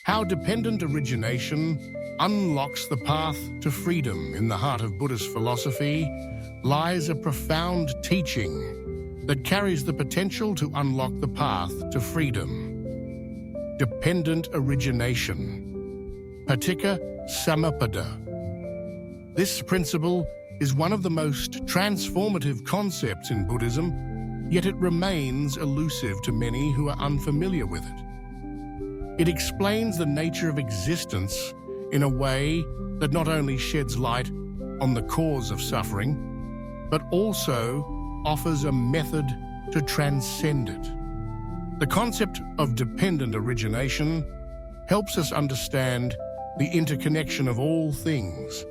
How dependent origination unlocks the path to freedom. In the heart of Buddhist philosophy lies a profound teaching that carries the potential to unlock the path to freedom. Dependent origination, paticca samuppada. This principle is one of the most transformative concepts in Buddhism, yet it remains elusive to many who are unfamiliar with it. It explains the nature of existence in a way that not only sheds light on the cause of suffering, but also offers a method to transcend it. The concept of dependent origination helps us understand the interconnection of all things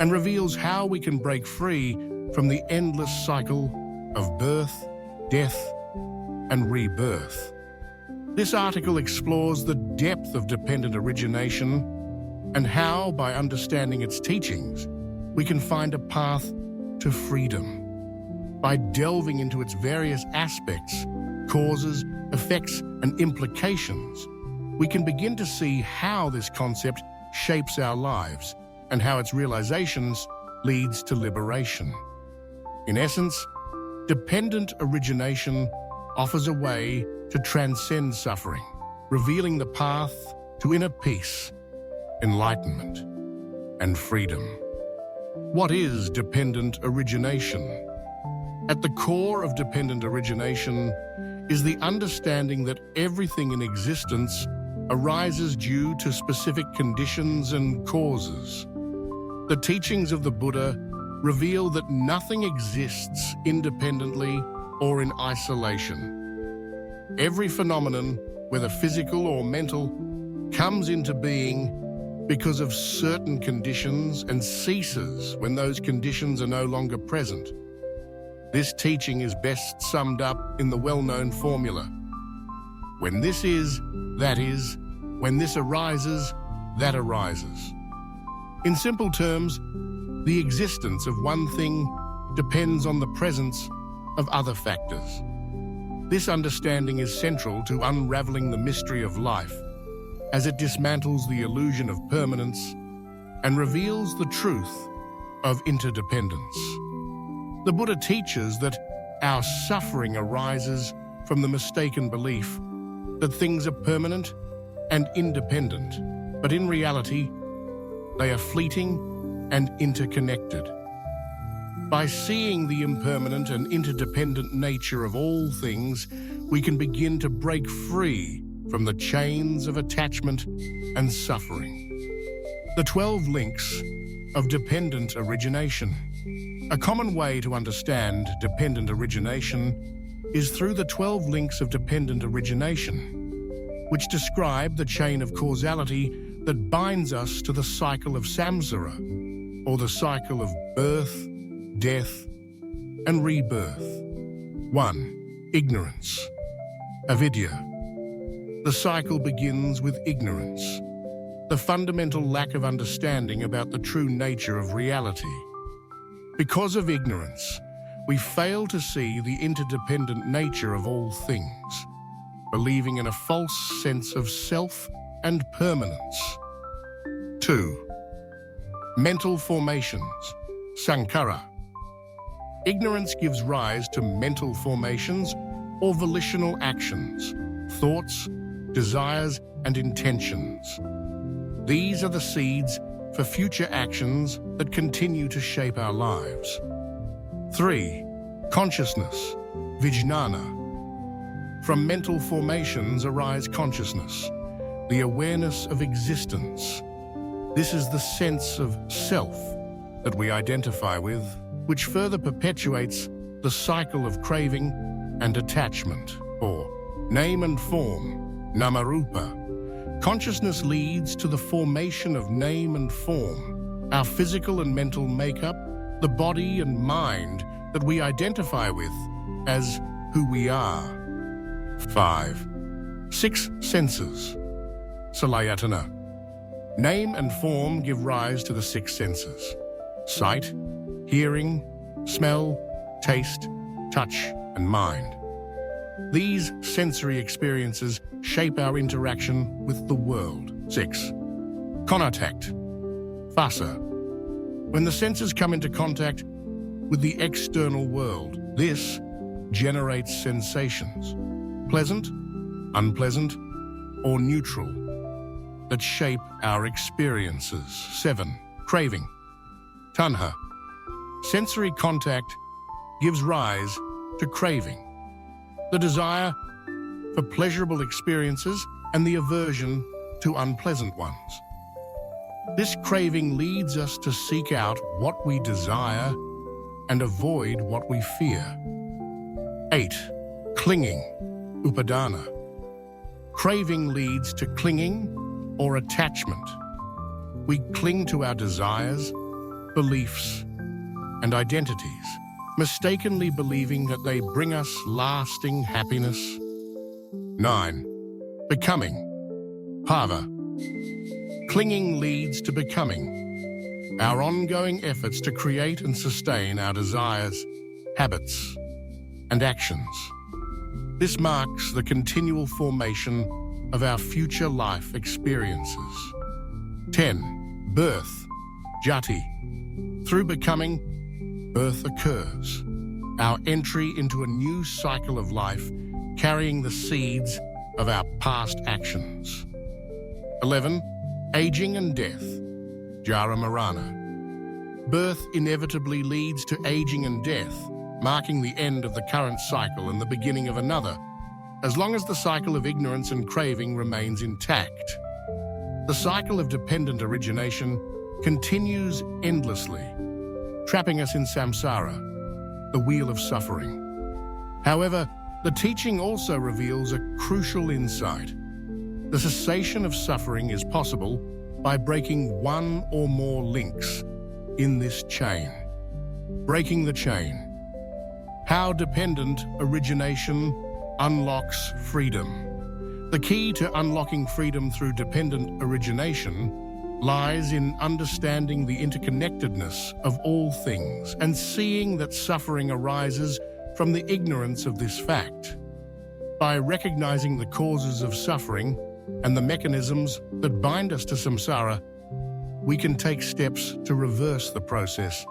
and reveals how we can break free from the endless cycle of birth, death, and rebirth. This article explores the depth of dependent origination and how, by understanding its teachings, we can find a path to freedom. By delving into its various aspects, causes, effects, and implications, we can begin to see how this concept shapes our lives and how its realizations leads to liberation. In essence, dependent origination offers a way to transcend suffering, revealing the path to inner peace, enlightenment, and freedom. What is dependent origination? At the core of dependent origination is the understanding that everything in existence arises due to specific conditions and causes. The teachings of the Buddha reveal that nothing exists independently or in isolation. Every phenomenon, whether physical or mental, comes into being because of certain conditions and ceases when those conditions are no longer present. This teaching is best summed up in the well-known formula: when this is, that is; when this arises, that arises. In simple terms, the existence of one thing depends on the presence of other factors. This understanding is central to unraveling the mystery of life, as it dismantles the illusion of permanence and reveals the truth of interdependence. The Buddha teaches that our suffering arises from the mistaken belief that things are permanent and independent, but in reality, they are fleeting and interconnected. By seeing the impermanent and interdependent nature of all things, we can begin to break free from the chains of attachment and suffering. The 12 links of dependent origination. A common way to understand dependent origination is through the 12 links of dependent origination, which describe the chain of causality that binds us to the cycle of samsara, or the cycle of birth, death, and rebirth. 1. Ignorance. Avidya. The cycle begins with ignorance, the fundamental lack of understanding about the true nature of reality. Because of ignorance, we fail to see the interdependent nature of all things, believing in a false sense of self and permanence. 2. Mental formations. Sankhara. Ignorance gives rise to mental formations or volitional actions, thoughts, desires, and intentions. These are the seeds for future actions that continue to shape our lives. 3. Consciousness. Vijnana. From mental formations arise consciousness, the awareness of existence. This is the sense of self that we identify with, which further perpetuates the cycle of craving and attachment, or name and form, namarupa. Consciousness leads to the formation of name and form, our physical and mental makeup, the body and mind that we identify with as who we are. 5. 6 senses. Salayatana. Name and form give rise to the 6 senses: sight, hearing, smell, taste, touch, and mind. These sensory experiences shape our interaction with the world. 6. Contact. Phassa. When the senses come into contact with the external world, this generates sensations, pleasant, unpleasant, or neutral, that shape our experiences. 7. Craving. Tanha. Sensory contact gives rise to craving, the desire for pleasurable experiences and the aversion to unpleasant ones. This craving leads us to seek out what we desire and avoid what we fear. 8. Clinging. Upadana. Craving leads to clinging or attachment. We cling to our desires, beliefs, and identities, mistakenly believing that they bring us lasting happiness. 9. Becoming. Bhava. Clinging leads to becoming, our ongoing efforts to create and sustain our desires, habits, and actions. This marks the continual formation of our future life experiences. 10. Birth. Jati. Through becoming, birth occurs, our entry into a new cycle of life, carrying the seeds of our past actions. 11. Aging and death. Jara Marana. Birth inevitably leads to aging and death, marking the end of the current cycle and the beginning of another, as long as the cycle of ignorance and craving remains intact. The cycle of dependent origination continues endlessly, trapping us in samsara, the wheel of suffering. However, the teaching also reveals a crucial insight. The cessation of suffering is possible by breaking one or more links in this chain. Breaking the chain. How dependent origination unlocks freedom. The key to unlocking freedom through dependent origination lies in understanding the interconnectedness of all things and seeing that suffering arises from the ignorance of this fact. By recognizing the causes of suffering and the mechanisms that bind us to samsara, we can take steps to reverse the process,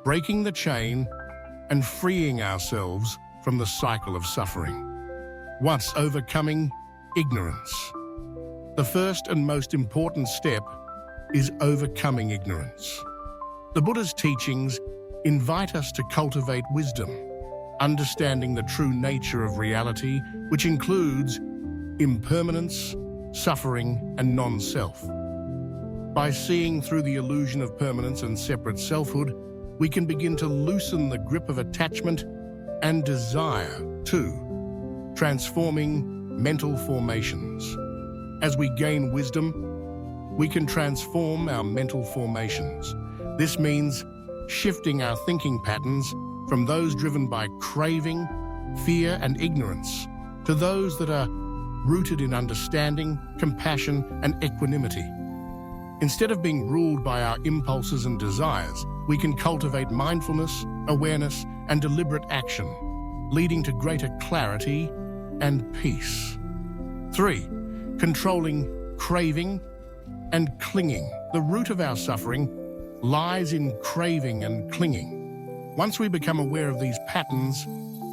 breaking the chain and freeing ourselves from the cycle of suffering. Once overcoming ignorance. The first and most important step is overcoming ignorance. The Buddha's teachings invite us to cultivate wisdom, understanding the true nature of reality, which includes impermanence, suffering, and non-self. By seeing through the illusion of permanence and separate selfhood, we can begin to loosen the grip of attachment and desire, too, transforming mental formations. As we gain wisdom, we can transform our mental formations. This means shifting our thinking patterns from those driven by craving, fear, and ignorance to those that are rooted in understanding, compassion, and equanimity. Instead of being ruled by our impulses and desires, we can cultivate mindfulness, awareness, and deliberate action, leading to greater clarity and peace. 3. Controlling craving and clinging. The root of our suffering lies in craving and clinging. Once we become aware of these patterns,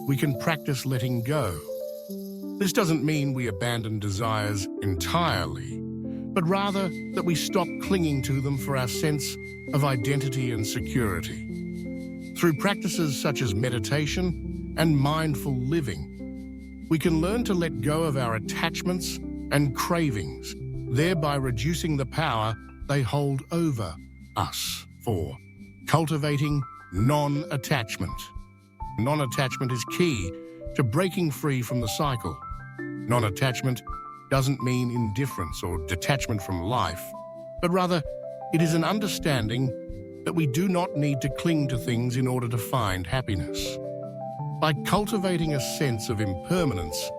we can practice letting go. This doesn't mean we abandon desires entirely, but rather that we stop clinging to them for our sense of identity and security. Through practices such as meditation and mindful living, we can learn to let go of our attachments and cravings, thereby reducing the power they hold over us. 4. Cultivating non-attachment. Non-attachment is key to breaking free from the cycle. Non-attachment doesn't mean indifference or detachment from life, but rather it is an understanding that we do not need to cling to things in order to find happiness. By cultivating a sense of impermanence,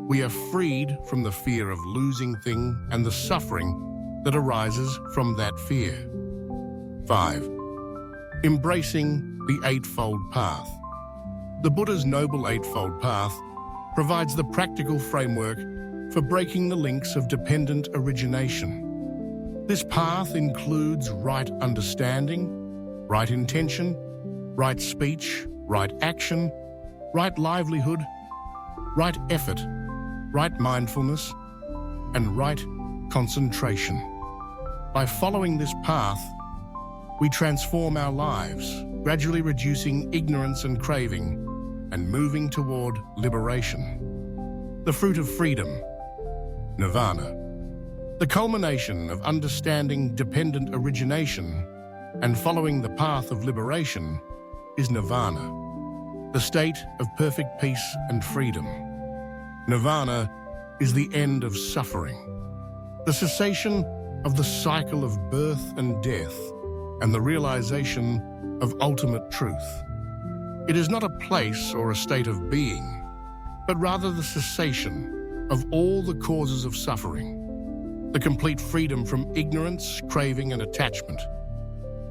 we are freed from the fear of losing things and the suffering that arises from that fear. 5. Embracing the Eightfold Path. The Buddha's Noble Eightfold Path provides the practical framework for breaking the links of dependent origination. This path includes right understanding, right intention, right speech, right action, right livelihood, right effort, right mindfulness, and right concentration. By following this path, we transform our lives, gradually reducing ignorance and craving, and moving toward liberation. The fruit of freedom, nirvana. The culmination of understanding dependent origination and following the path of liberation is nirvana, the state of perfect peace and freedom. Nirvana is the end of suffering, the cessation of the cycle of birth and death, and the realization of ultimate truth. It is not a place or a state of being, but rather the cessation of all the causes of suffering, the complete freedom from ignorance, craving, and attachment.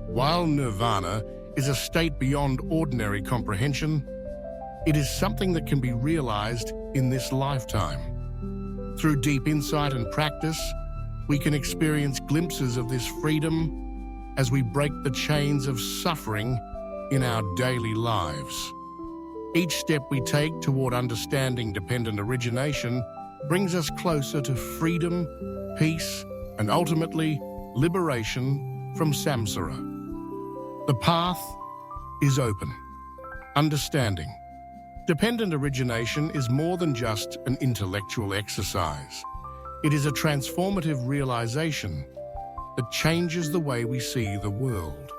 While nirvana is a state beyond ordinary comprehension, it is something that can be realized in this lifetime. Through deep insight and practice, we can experience glimpses of this freedom as we break the chains of suffering in our daily lives. Each step we take toward understanding dependent origination brings us closer to freedom, peace, and ultimately liberation from samsara. The path is open. Understanding. Dependent origination is more than just an intellectual exercise. It is a transformative realization that changes the way we see the world.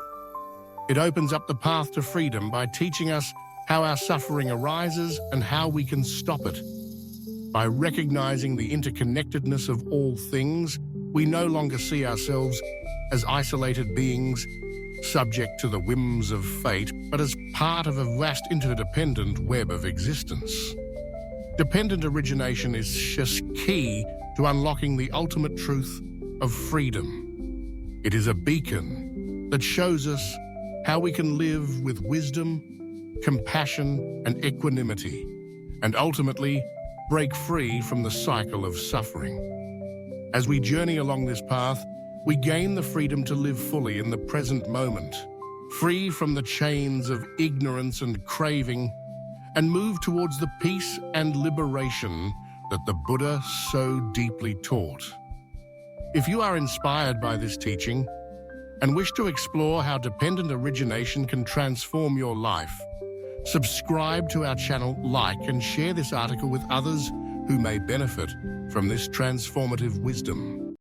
It opens up the path to freedom by teaching us how our suffering arises and how we can stop it. By recognizing the interconnectedness of all things, we no longer see ourselves as isolated beings subject to the whims of fate, but as part of a vast interdependent web of existence. Dependent origination is just key to unlocking the ultimate truth of freedom. It is a beacon that shows us how we can live with wisdom, compassion, and equanimity, and ultimately break free from the cycle of suffering. As we journey along this path, we gain the freedom to live fully in the present moment, free from the chains of ignorance and craving, and move towards the peace and liberation that the Buddha so deeply taught. If you are inspired by this teaching and wish to explore how dependent origination can transform your life, subscribe to our channel, like and share this article with others who may benefit from this transformative wisdom.